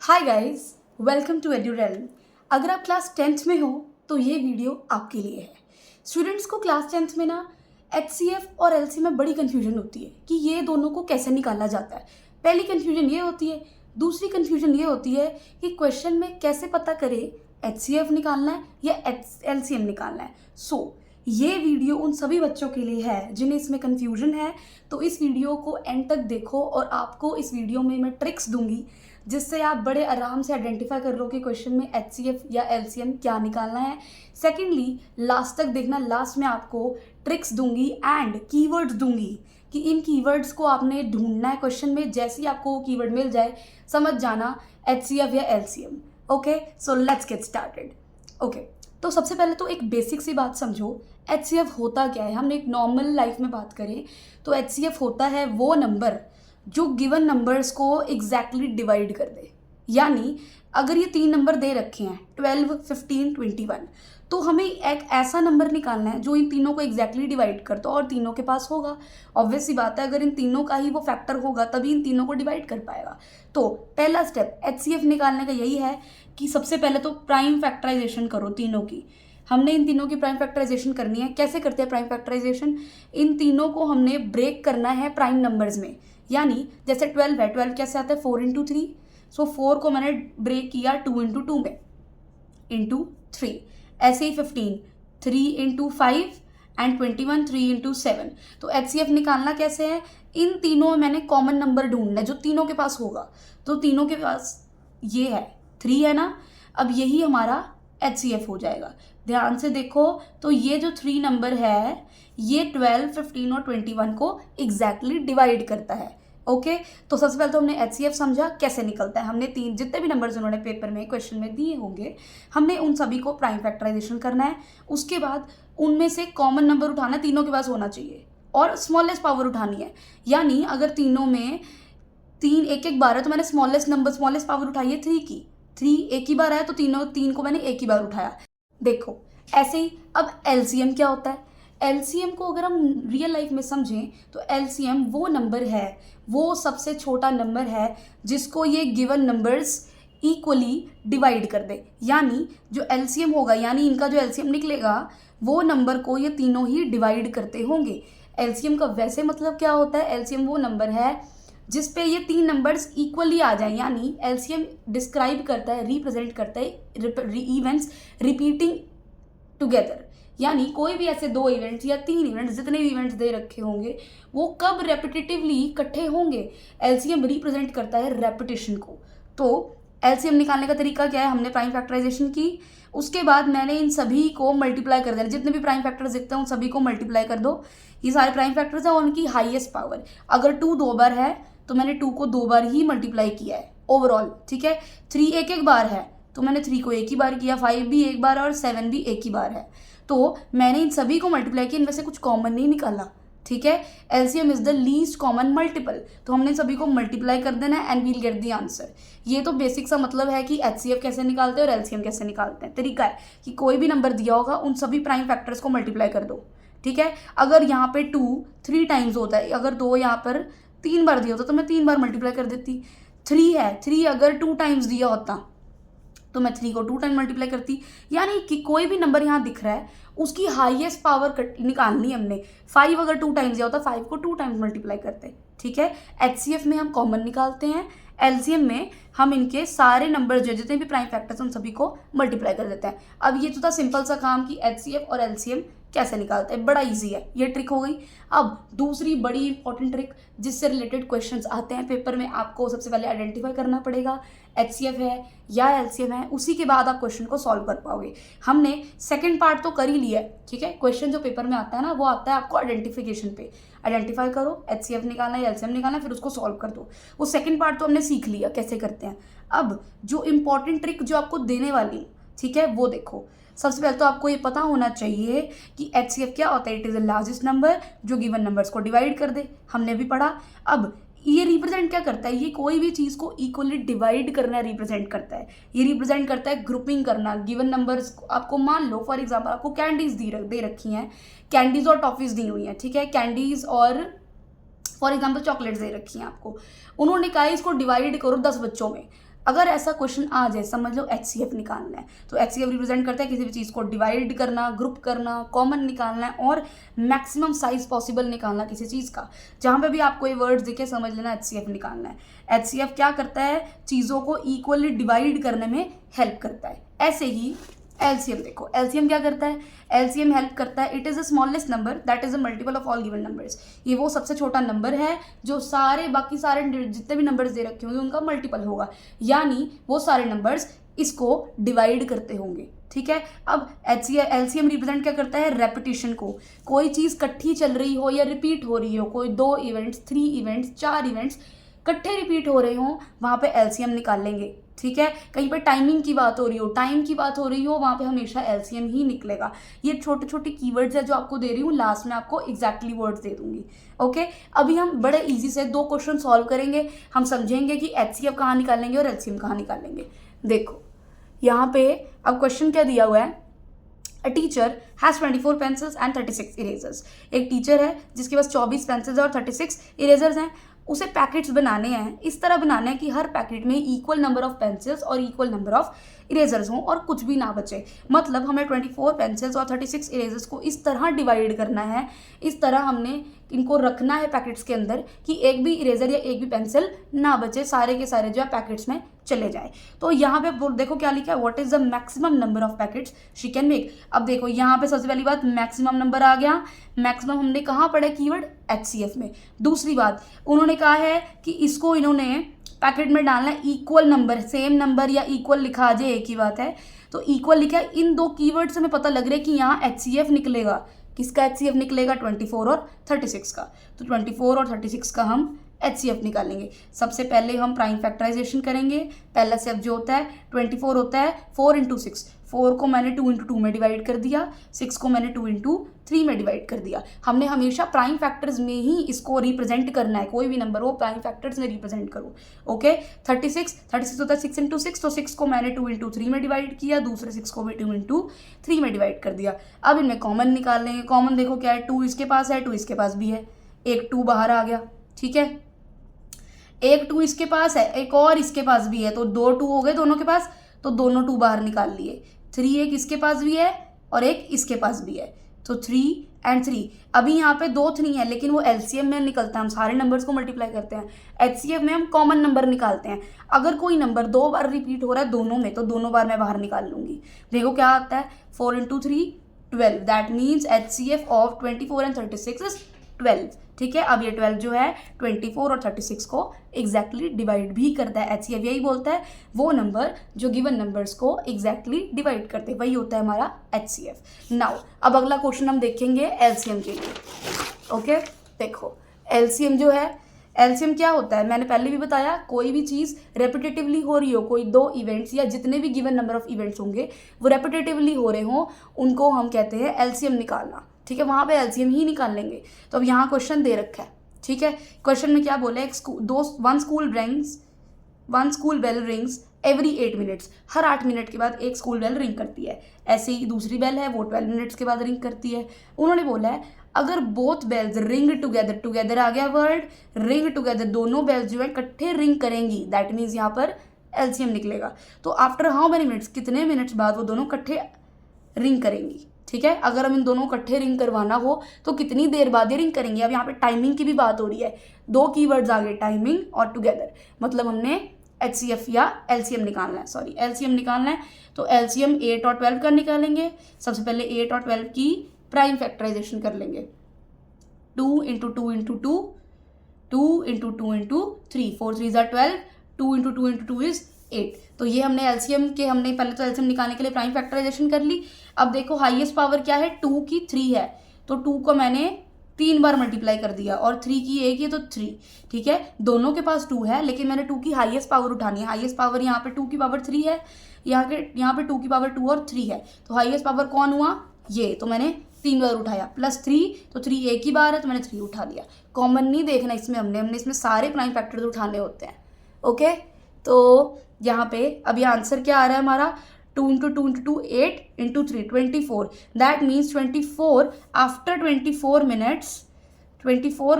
Hi guys, welcome to Edurealm. अगर आप class 10th में हो तो ये वीडियो आपके लिए है। स्टूडेंट्स को क्लास 10th में ना HCF और LCM में बड़ी कन्फ्यूजन होती है कि ये दोनों को कैसे निकाला जाता है। पहली कन्फ्यूजन ये होती है। दूसरी कन्फ्यूजन ये होती है कि क्वेश्चन में कैसे पता करें HCF निकालना है या LCM निकालना है। ये वीडियो उन सभी बच्चों के लिए है जिन्हें इसमें कन्फ्यूजन है। तो इस वीडियो को एंड तक देखो और आपको इस वीडियो में मैं ट्रिक्स दूंगी जिससे आप बड़े आराम से आइडेंटिफाई कर लो कि क्वेश्चन में HCF या LCM क्या निकालना है। सेकेंडली, लास्ट तक देखना, लास्ट में आपको ट्रिक्स दूंगी एंड कीवर्ड्स दूंगी कि इन कीवर्ड्स को आपने ढूंढना है क्वेश्चन में। जैसे ही आपको वो कीवर्ड मिल जाए समझ जाना HCF या LCM। Okay, so let's get started. Okay, तो सबसे पहले तो एक बेसिक सी बात समझो, HCF होता क्या है। हमने एक नॉर्मल लाइफ में बात करें तो HCF होता है वो नंबर जो गिवन नंबर्स को एग्जैक्टली डिवाइड कर दे। यानी अगर ये 3 नंबर दे रखे हैं 12, 15, 21, तो हमें एक ऐसा नंबर निकालना है जो इन तीनों को एग्जैक्टली डिवाइड कर दो और तीनों के पास होगा। ऑब्वियस सी बात है, अगर इन तीनों का ही वो फैक्टर होगा तभी इन तीनों को डिवाइड कर पाएगा। तो पहला स्टेप HCF निकालने का यही है कि सबसे पहले तो प्राइम फैक्टराइजेशन करो तीनों की। हमने इन तीनों की प्राइम फैक्टराइजेशन करनी है। कैसे करते हैं प्राइम फैक्टराइजेशन? इन तीनों को हमने ब्रेक करना है प्राइम नंबर्स में। यानी जैसे 12 है, 12 कैसे आता है 4 इंटू 3। सो 4 को मैंने ब्रेक किया 2 इंटू 2 में इंटू 3। ऐसे ही 15 3 इंटू 5 एंड 21 3 इंटू 7। तो HCF निकालना कैसे है? इन तीनों में मैंने कॉमन नंबर ढूंढना है जो तीनों के पास होगा। तो तीनों के पास ये है 3 है ना। अब यही हमारा HCF हो जाएगा। ध्यान से देखो तो ये जो 3 नंबर है ये 12, 15 और 21 को एग्जैक्टली डिवाइड करता है। ओके, तो सबसे पहले तो हमने HCF समझा कैसे निकलता है। हमने 3 जितने भी नंबर्स उन्होंने पेपर में क्वेश्चन में दिए होंगे हमने उन सभी को प्राइम फैक्टराइजेशन करना है। उसके बाद उनमें से कॉमन नंबर उठाना, तीनों के पास होना चाहिए और स्मॉलेस्ट पावर उठानी है। यानी अगर तीनों में 3 एक एक बार है तो मैंने स्मॉलेस्ट पावर उठाई है 3 की। 3 एक ही बार आया तो 3 को मैंने एक ही बार उठाया। देखो ऐसे ही। अब LCM क्या होता है? LCM को अगर हम रियल लाइफ में समझें तो LCM वो नंबर है, वो सबसे छोटा नंबर है जिसको ये गिवन नंबर्स इक्वली डिवाइड कर दे। यानी जो LCM होगा, यानी इनका जो LCM निकलेगा वो नंबर को ये तीनों ही डिवाइड करते होंगे। LCM का वैसे मतलब क्या होता है? LCM वो नंबर है जिस पे ये 3 नंबर्स इक्वली आ जाए। यानी LCM डिस्क्राइब करता है, रिप्रेजेंट करता है इवेंट्स रिपीटिंग टुगेदर। यानी कोई भी ऐसे 2 इवेंट्स या 3 इवेंट्स, जितने भी इवेंट्स दे रखे होंगे वो कब रेपिटेटिवली इकट्ठे होंगे। LCM रिप्रेजेंट करता है रेपिटेशन को। तो LCM निकालने का तरीका क्या है? हमने प्राइम फैक्टराइजेशन की, उसके बाद मैंने इन सभी को मल्टीप्लाई कर देना। जितने भी प्राइम फैक्टर्स दिखते हैं उन सभी को मल्टीप्लाई कर दो। ये सारे प्राइम फैक्टर्स हैं और उनकी हाईएस्ट पावर। अगर 2 2 बार है तो मैंने 2 को 2 बार ही मल्टीप्लाई किया है ओवरऑल। ठीक है, 3 एक एक बार है तो मैंने 3 को एक ही बार किया, 5 भी एक बार और 7 भी एक ही बार है। तो मैंने इन सभी को मल्टीप्लाई किया, इनमें से कुछ कॉमन नहीं निकाला। ठीक है, LCM is the least common multiple. तो हमने सभी को मल्टीप्लाई कर देना है and we'll get the answer. ये तो बेसिक सा मतलब है कि HCF कैसे निकालते हैं और LCM कैसे निकालते हैं। तरीका है कि कोई भी नंबर दिया होगा उन सभी प्राइम फैक्टर्स को मल्टीप्लाई कर दो। ठीक है, अगर यहाँ पे 2 3 टाइम्स होता है, अगर 2 यहाँ पर 3 बार दिया होता तो मैं 3 बार मल्टीप्लाई कर देती। 3 है, 3 अगर 2 टाइम्स दिया होता तो मैं 3 को 2 टाइम मल्टीप्लाई करती। यानी कि कोई भी नंबर यहाँ दिख रहा है उसकी हाईएस्ट पावर निकालनी है हमने। 5 अगर 2 टाइम्स दिया होता 5 को 2 टाइम्स मल्टीप्लाई करते। ठीक है, HCF में हम कॉमन निकालते हैं, LCM में हम इनके सारे नंबर जो जितने भी प्राइम फैक्टर्स उन सभी को मल्टीप्लाई कर देते हैं। अब ये तो था सिंपल सा काम कि HCF और LCM कैसे निकालते हैं। बड़ा इजी है, ये ट्रिक हो गई। अब दूसरी बड़ी इंपॉर्टेंट ट्रिक जिससे रिलेटेड क्वेश्चंस आते हैं पेपर में, आपको सबसे पहले आइडेंटिफाई करना पड़ेगा HCF है या LCM है, उसी के बाद आप क्वेश्चन को सॉल्व कर पाओगे। हमने सेकंड पार्ट तो कर ही लिया है। ठीक है, क्वेश्चन जो पेपर में आता है ना वो आता है आपको आइडेंटिफिकेशन पे। आइडेंटिफाई करो, HCF निकालना है LCM निकालना है, फिर उसको सॉल्व कर दो। वो सेकंड पार्ट तो हमने सीख लिया कैसे करते हैं। अब जो इंपॉर्टेंट ट्रिक जो आपको देने वाली हूँ, ठीक है, वो देखो। सबसे पहले तो आपको ये पता होना चाहिए कि HCF क्या होता है। It is the largest number जो गिवन नंबर्स को डिवाइड कर दे, हमने भी पढ़ा। अब ये रिप्रेजेंट क्या करता है? ये कोई भी चीज़ को इक्वली डिवाइड करना रिप्रेजेंट करता है। ये रिप्रेजेंट करता है ग्रुपिंग करना। गिवन नंबर्स आपको मान लो फॉर एग्जांपल आपको कैंडीज दे रखी हैं, कैंडीज और टॉफीज दी हुई हैं। ठीक है, कैंडीज और फॉर एग्जाम्पल चॉकलेट्स दे रखी हैं आपको। उन्होंने कहा इसको डिवाइड करो 10 बच्चों में। अगर ऐसा क्वेश्चन आ जाए, समझ लो HCF निकालना है, तो HCF रिप्रेजेंट करता है किसी भी चीज़ को डिवाइड करना, ग्रुप करना, कॉमन निकालना है और मैक्सिमम साइज पॉसिबल निकालना किसी चीज़ का। जहाँ पे भी आपको ये वर्ड्स दिखे समझ लेना HCF निकालना है। HCF क्या करता है, चीज़ों को इक्वली डिवाइड करने में हेल्प करता है। ऐसे ही LCM देखो, LCM क्या करता है, LCM हेल्प करता है, it is the smallest number that is a multiple of all given numbers. ये वो सबसे छोटा नंबर है जो बाकी सारे जितने भी नंबर्स दे रखे होंगे उनका मल्टीपल होगा, यानी वो सारे नंबर्स इसको डिवाइड करते होंगे। ठीक है, अब LCM रिप्रेजेंट क्या करता है, रेपिटेशन को। कोई चीज़ इकट्ठी चल रही हो या रिपीट हो रही हो, कोई 2 इवेंट्स, 3 इवेंट्स, 4 इवेंट्स इकट्ठे रिपीट हो रहे हो, वहाँ पे LCM निकाल लेंगे। ठीक है, कहीं पर टाइमिंग की बात हो रही हो, टाइम की बात हो रही हो, वहाँ पे हमेशा LCM ही निकलेगा। ये छोटे छोटे कीवर्ड्स है जो आपको दे रही हूँ, लास्ट में आपको एग्जैक्टली वर्ड्स दे दूंगी। ओके, अभी हम बड़े इजी से 2 क्वेश्चन सॉल्व करेंगे, हम समझेंगे कि HCF कहाँ निकालेंगे और LCM कहाँ निकालेंगे। देखो यहाँ पे अब क्वेश्चन क्या दिया हुआ है, A teacher has 24 pencils and 36 erasers। एक टीचर है जिसके पास 24 पेंसिल्स और 36 इरेजर्स हैं। उसे पैकेट्स बनाने हैं, इस तरह बनाना है कि हर पैकेट में इक्वल नंबर ऑफ पेंसिल्स और इक्वल नंबर ऑफ इरेजर्स हों और कुछ भी ना बचे। मतलब हमें 24 पेंसिल्स और 36 इरेजर्स को इस तरह डिवाइड करना है, इस तरह हमने इनको रखना है पैकेट्स के अंदर कि एक भी इरेजर या एक भी पेंसिल ना बचे, सारे के सारे जो है पैकेट्स में चले जाए। तो यहाँ पे देखो क्या लिखा है, what is the maximum number of packets she can make. अब देखो यहाँ पे सबसे पहली बात मैक्सिमम नंबर आ गया। मैक्सिमम हमने कहाँ पढ़ा कीवर्ड, HCF में। दूसरी बात उन्होंने कहा है कि इसको इन्होंने पैकेट में डालना है इक्वल नंबर, सेम नंबर या इक्वल लिखा आ जाए एक ही बात है, तो इक्वल लिखा है। इन 2 कीवर्ड से हमें पता लग रहा है कि यहाँ HCF निकलेगा। किसका HCF निकलेगा, 24 और 36 का। तो 24 और 36 का हम HCF निकालेंगे। सबसे पहले हम प्राइम फैक्टराइजेशन करेंगे। पहला स्टेप जो होता है 24 होता है 4 × 6, 4 को मैंने 2 × 2 में डिवाइड कर दिया, 6 को मैंने 2 × 3 में डिवाइड कर दिया। हमने हमेशा प्राइम फैक्टर्स में ही इसको रिप्रेजेंट करना है, कोई भी नंबर हो प्राइम फैक्टर्स में रिप्रेजेंट करो। ओके, 36 होता है 6 × 6, तो 6 को मैंने 2 × 3 में डिवाइड किया, दूसरे 6 को भी 2 × 3 में डिवाइड कर दिया। अब इनमें कॉमन निकाल लेंगे। कॉमन देखो क्या है, 2 इसके पास है, 2 इसके पास भी है, एक 2 बाहर आ गया। ठीक है, एक 2 इसके पास है, एक और इसके पास भी है, तो 2 2 हो गए दोनों के पास, तो दोनों 2 बाहर निकाल लिए। 3 एक इसके पास भी है और एक इसके पास भी है, तो 3 और 3। अभी यहाँ पे 2 3 है, लेकिन वो LCM में निकलता है, हम सारे नंबर्स को मल्टीप्लाई करते हैं। HCF में हम कॉमन नंबर निकालते हैं। अगर कोई नंबर 2 बार रिपीट हो रहा है दोनों में, तो दोनों बार मैं बाहर निकाल लूंगी। देखो क्या आता है, 4 × 3 12, that means HCF of 24 and 36 is 12। ठीक है, अब ये 12 जो है 24 और 36 को एग्जैक्टली डिवाइड भी करता है। HCF यही बोलता है, वो नंबर जो गिवन नंबर्स को एग्जैक्टली डिवाइड करते हैं, वही होता है हमारा HCF। नाउ अब अगला क्वेश्चन हम देखेंगे LCM के लिए। ओके, देखो LCM जो है, LCM क्या होता है, मैंने पहले भी बताया, कोई भी चीज़ रेपिटेटिवली हो रही हो, कोई 2 इवेंट्स या जितने भी गिवन नंबर ऑफ इवेंट्स होंगे वो रेपिटेटिवली हो रहे हों, उनको हम कहते हैं LCM निकालना। ठीक है, वहाँ पे LCM ही निकाल लेंगे। तो अब यहाँ क्वेश्चन दे रखा है। ठीक है, क्वेश्चन में क्या बोला है, one school bell rings every 8 minutes. हर 8 मिनट के बाद एक स्कूल बेल रिंग करती है। ऐसे ही दूसरी बेल है, वो 12 मिनट्स के बाद रिंग करती है। उन्होंने बोला है अगर बोथ बेल्स रिंग टुगेदर आ गया वर्ड, रिंग टुगेदर, दोनों बेल्स जो है इकट्ठे रिंग करेंगी, दैट मीन्स यहाँ पर LCM निकलेगा। तो आफ्टर हाउ मेनी मिनट्स, कितने मिनट्स बाद वो दोनों इकट्ठे रिंग करेंगी। ठीक है, अगर हम इन दोनों इकट्ठे रिंग करवाना हो तो कितनी देर बाद ये रिंग करेंगे। अब यहाँ पे टाइमिंग की भी बात हो रही है, 2 कीवर्ड्स आ गए, टाइमिंग और टुगेदर। मतलब हमने HCF या LCM निकालना है, LCM निकालना है। तो LCM 8 और 12 का निकालेंगे। सबसे पहले 8 और 12 की प्राइम फैक्टराइजेशन कर लेंगे। 2 × 2 × 2, 2 × 2 × 3, 4 3 are 12, 2 × 2 × 2 is 8। तो ये हमने LCM के, हमने पहले तो LCM निकालने के लिए प्राइम फैक्टराइजेशन कर ली। अब देखो हाईएस्ट पावर क्या है, 2 की 3 है, तो 2 को मैंने 3 बार मल्टीप्लाई कर दिया और 3 की 1 है तो 3। ठीक है, दोनों के पास 2 है, लेकिन मैंने 2 की हाईएस्ट पावर उठानी है। हाईएस्ट पावर यहाँ पे 2 की पावर 3 है, यहाँ पे 2 की पावर 2 और 3 है, तो हाईएस्ट पावर कौन हुआ, ये। तो मैंने 3 बार उठाया, +3, तो 3 एक ही बार है, तो मैंने 3 उठा लिया। कॉमन नहीं देखना इसमें, हमने इसमें सारे प्राइम फैक्टर्स उठाने होते हैं। ओके, तो यहाँ पे अब ये आंसर क्या आ रहा है हमारा, 2 × 2 × 2 8 × 3 24, दैट मीन्स 24। आफ्टर 24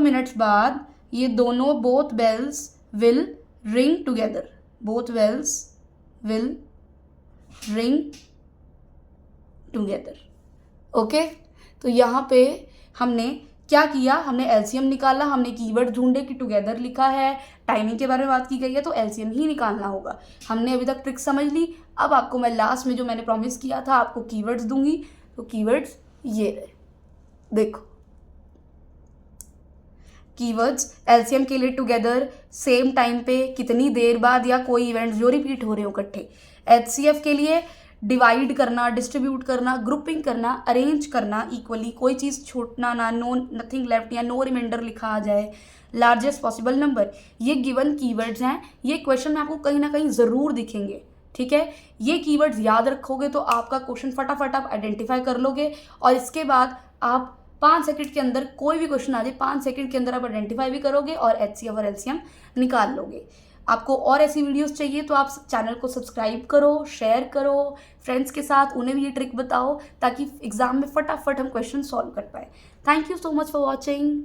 मिनट्स बाद ये दोनों both bells will ring together, both bells will ring together. Okay, तो यहाँ पे हमने क्या किया, हमने एलसीएम निकाला, हमने कीवर्ड ढूंढे कि टुगेदर लिखा है, टाइमिंग के बारे में बात की गई है तो एलसीएम ही निकालना होगा। हमने अभी तक ट्रिक समझ ली। अब आपको मैं लास्ट में जो मैंने प्रॉमिस किया था आपको कीवर्ड्स दूंगी, तो कीवर्ड्स ये रहे, देखो कीवर्ड्स एलसीएम के लिए टुगेदर, सेम टाइम पे, कितनी देर बाद, या कोई इवेंट्स जो रिपीट हो रहे हो इकट्ठे। एचसीएफ के लिए डिवाइड करना, डिस्ट्रीब्यूट करना, ग्रुपिंग करना, अरेंज करना इक्वली, कोई चीज़ छूटना ना, नो नथिंग लेफ्ट या नो रिमाइंडर लिखा आ जाए, लार्जेस्ट पॉसिबल नंबर। ये गिवन कीवर्ड्स हैं, ये क्वेश्चन में आपको कहीं ना कहीं ज़रूर दिखेंगे, ठीक है। ये कीवर्ड्स याद रखोगे तो आपका क्वेश्चन फटाफट आप आइडेंटिफाई कर लोगे, और इसके बाद आप 5 सेकंड के अंदर कोई भी क्वेश्चन आ जाए 5 सेकंड के अंदर आप आइडेंटिफाई भी करोगे और एचसीएफ और एलसीएम निकाल लोगे। आपको और ऐसी वीडियोस चाहिए तो आप चैनल को सब्सक्राइब करो, शेयर करो फ्रेंड्स के साथ, उन्हें भी ये ट्रिक बताओ ताकि एग्जाम में फटाफट हम क्वेश्चन सॉल्व कर पाए। Thank you so much for watching.